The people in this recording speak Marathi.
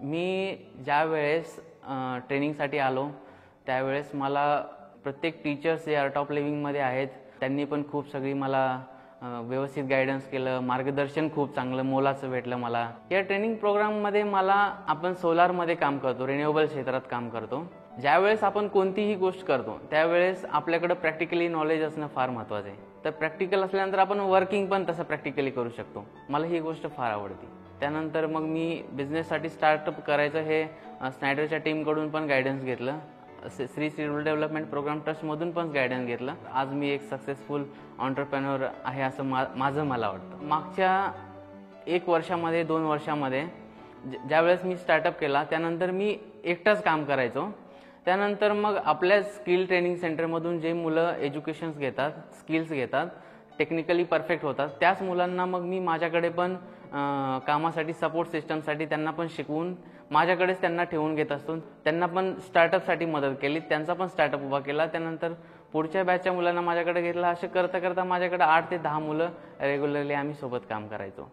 मी ज्यावेळेस ट्रेनिंगसाठी आलो त्यावेळेस मला प्रत्येक टीचर्स जे आर्ट ऑफ लिव्हिंगमध्ये आहेत त्यांनी पण खूप सगळी मला व्यवस्थित गायडन्स केलं, मार्गदर्शन खूप चांगलं मोलाचं भेटलं मला। या ट्रेनिंग प्रोग्राममध्ये आपण सोलारमध्ये काम करतो, रिन्युएबल क्षेत्रात काम करतो। ज्यावेळेस आपण कोणतीही गोष्ट करतो त्यावेळेस आपल्याकडे प्रॅक्टिकली नॉलेज असणं फार महत्त्वाचं आहे। तर प्रॅक्टिकल असल्यानंतर आपण वर्किंग पण तसं प्रॅक्टिकली करू शकतो। मला ही गोष्ट फार आवडती। त्यानंतर मग मी बिझनेससाठी स्टार्टअप करायचं हे स्नायडरच्या टीमकडून पण गायडन्स घेतलं, श्री रुरल डेव्हलपमेंट प्रोग्राम ट्रस्टमधून पण गायडन्स घेतलं। आज मी एक सक्सेसफुल एंटरप्रेन्योर आहे असं मला वाटतं। मागच्या 1 वर्षामध्ये 2 वर्षामध्ये ज्यावेळेस मी स्टार्टअप केला त्यानंतर मी एकटाच काम करायचो। त्यानंतर मग आपल्या स्किल ट्रेनिंग सेंटरमधून जे मुलं एज्युकेशन्स घेतात, स्किल्स घेतात, टेक्निकली परफेक्ट होतात, त्याच मुलांना मग मी माझ्याकडे पण कामासाठी सपोर्ट सिस्टमसाठी त्यांना पण शिकवून माझ्याकडेच त्यांना ठेवून घेत असतो। त्यांना पण स्टार्टअपसाठी मदत केली, त्यांचा पण स्टार्टअप उभा केला। त्यानंतर पुढच्या बॅचच्या मुलांना माझ्याकडे घेतला। असे करता करता माझ्याकडे 8 ते 10 मुलं रेग्युलरली आम्ही सोबत काम करायचो।